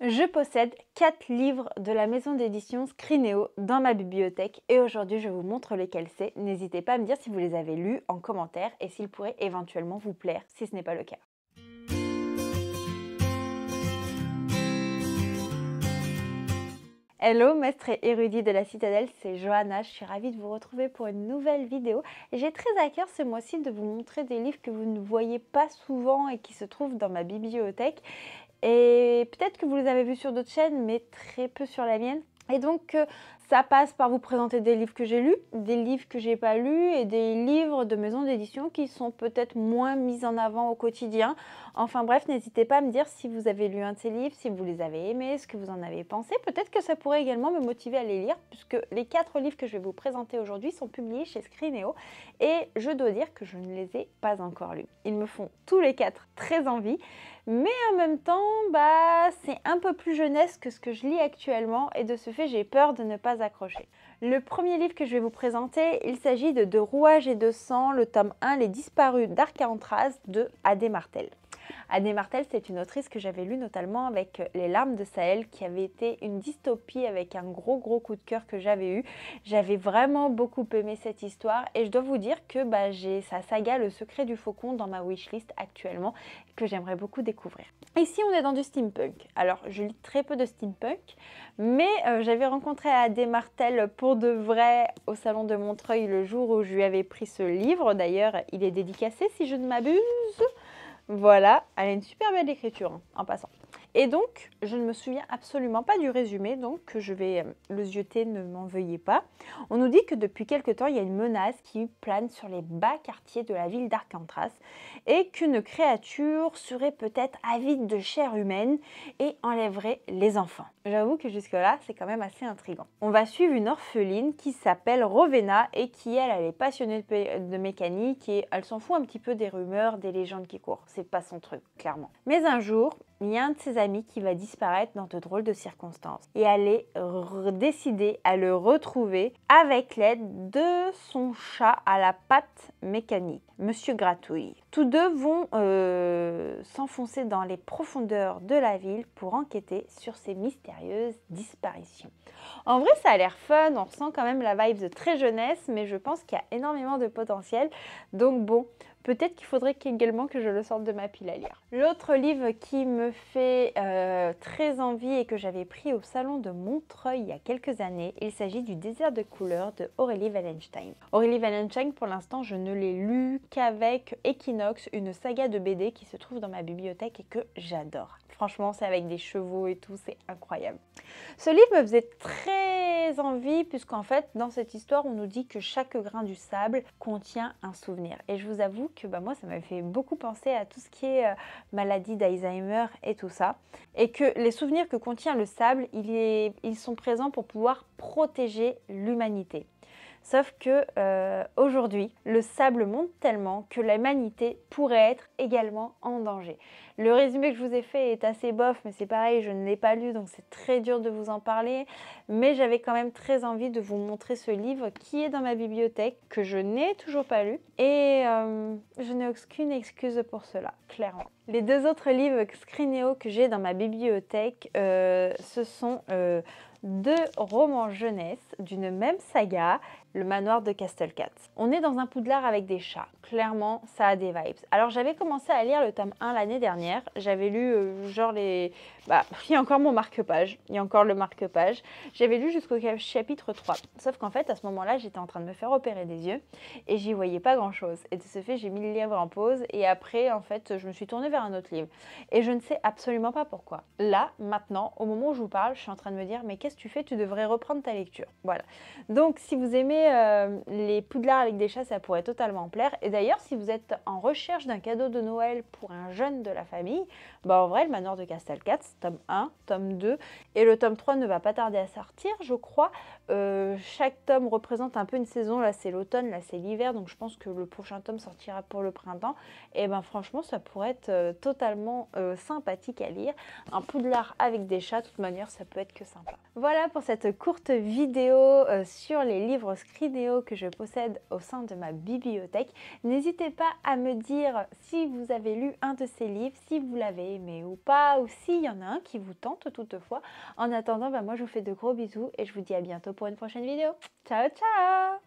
Je possède 4 livres de la maison d'édition Scrinéo dans ma bibliothèque et aujourd'hui je vous montre lesquels c'est. N'hésitez pas à me dire si vous les avez lus en commentaire et s'ils pourraient éventuellement vous plaire si ce n'est pas le cas. Hello maître et érudit de la citadelle, c'est Johanna, je suis ravie de vous retrouver pour une nouvelle vidéo. J'ai très à cœur ce mois-ci de vous montrer des livres que vous ne voyez pas souvent et qui se trouvent dans ma bibliothèque. Et peut-être que vous les avez vus sur d'autres chaînes, mais très peu sur la mienne. Et donc, ça passe par vous présenter des livres que j'ai lus, des livres que j'ai pas lus et des livres de maison d'édition qui sont peut-être moins mis en avant au quotidien. Enfin bref, n'hésitez pas à me dire si vous avez lu un de ces livres, si vous les avez aimés, ce que vous en avez pensé. Peut-être que ça pourrait également me motiver à les lire, puisque les 4 livres que je vais vous présenter aujourd'hui sont publiés chez Scrinéo. Et je dois dire que je ne les ai pas encore lus. Ils me font tous les 4 très envie. Mais en même temps, c'est un peu plus jeunesse que ce que je lis actuellement et de ce fait, j'ai peur de ne pas accrocher. Le premier livre que je vais vous présenter, il s'agit de Rouages et de sang, le tome 1, Les disparus d'Arcantraz de Adé Martel. Adé Martel, c'est une autrice que j'avais lue notamment avec Les larmes de Sahel, qui avait été une dystopie avec un gros coup de cœur que j'avais eu. J'avais vraiment beaucoup aimé cette histoire et je dois vous dire que j'ai sa saga Le secret du faucon dans ma wishlist actuellement que j'aimerais beaucoup découvrir. Ici, on est dans du steampunk. Alors, je lis très peu de steampunk, mais j'avais rencontré Adé Martel pour de vrai au salon de Montreuil le jour où je lui avais pris ce livre. D'ailleurs, il est dédicacé si je ne m'abuse. Voilà, elle a une super belle écriture en passant. Et donc, je ne me souviens absolument pas du résumé, donc je vais le zioter, ne m'en veuillez pas. On nous dit que depuis quelque temps, il y a une menace qui plane sur les bas quartiers de la ville d'Arcantraz et qu'une créature serait peut-être avide de chair humaine et enlèverait les enfants. J'avoue que jusque-là, c'est quand même assez intriguant. On va suivre une orpheline qui s'appelle Rowena et qui, elle est passionnée de mécanique et elle s'en fout un petit peu des rumeurs, des légendes qui courent. C'est pas son truc, clairement. Mais un jour, il y a un de ses amis qui va disparaître dans de drôles de circonstances et elle est décidée à le retrouver avec l'aide de son chat à la patte mécanique, Monsieur Gratouille. Tous deux vont s'enfoncer dans les profondeurs de la ville pour enquêter sur ces mystérieuses disparitions. En vrai, ça a l'air fun, on ressent quand même la vibe de très jeunesse, mais je pense qu'il y a énormément de potentiel. Donc bon, peut-être qu'il faudrait également que je le sorte de ma pile à lire. L'autre livre qui me fait très envie et que j'avais pris au salon de Montreuil il y a quelques années, il s'agit du Désert de couleurs de Aurélie Wallenstein. Aurélie Wallenstein, pour l'instant, je ne l'ai lu qu'avec Equinox, une saga de BD qui se trouve dans ma bibliothèque et que j'adore. Franchement, c'est avec des chevaux et tout, c'est incroyable. Ce livre me faisait très envie puisqu'en fait, dans cette histoire, on nous dit que chaque grain du sable contient un souvenir. Et je vous avoue que moi, ça m'a fait beaucoup penser à tout ce qui est maladie d'Alzheimer et tout ça. Et que les souvenirs que contient le sable, ils sont présents pour pouvoir protéger l'humanité. Sauf que aujourd'hui, le sable monte tellement que l'humanité pourrait être également en danger. Le résumé que je vous ai fait est assez bof, mais c'est pareil, je ne l'ai pas lu, donc c'est très dur de vous en parler. Mais j'avais quand même très envie de vous montrer ce livre qui est dans ma bibliothèque, que je n'ai toujours pas lu. Et je n'ai aucune excuse pour cela, clairement. Les 2 autres livres Scrinéo que j'ai dans ma bibliothèque, ce sont 2 romans jeunesse d'une même saga, Le manoir de Castelcat. On est dans un poudlard avec des chats. Clairement, ça a des vibes. Alors, j'avais commencé à lire le tome 1 l'année dernière. J'avais lu genre les... il y a encore mon marque-page. Il y a encore le marque-page. J'avais lu jusqu'au chapitre 3. Sauf qu'en fait, à ce moment-là, j'étais en train de me faire opérer des yeux et j'y voyais pas grand-chose. Et de ce fait, j'ai mis le livre en pause et après, en fait, je me suis tournée vers un autre livre. Et je ne sais absolument pas pourquoi. Là, maintenant, au moment où je vous parle, je suis en train de me dire, mais qu'est-ce que tu fais? Tu devrais reprendre ta lecture. Voilà. Donc, si vous aimez les poudlards avec des chats, ça pourrait totalement plaire. Et d'ailleurs, si vous êtes en recherche d'un cadeau de Noël pour un jeune de la famille, en vrai, le manoir de Castelcat, tome 1, tome 2, et le tome 3 ne va pas tarder à sortir, je crois. Chaque tome représente un peu une saison. Là, c'est l'automne, là, c'est l'hiver, donc je pense que le prochain tome sortira pour le printemps. Et franchement, ça pourrait être totalement sympathique à lire. Un Poudlard avec des chats, de toute manière, ça peut être que sympa. Voilà pour cette courte vidéo sur les livres Scrineo que je possède au sein de ma bibliothèque. N'hésitez pas à me dire si vous avez lu un de ces livres, si vous l'avez aimé ou pas, ou s'il y en a un qui vous tente toutefois. En attendant, moi je vous fais de gros bisous et je vous dis à bientôt pour une prochaine vidéo. Ciao, ciao!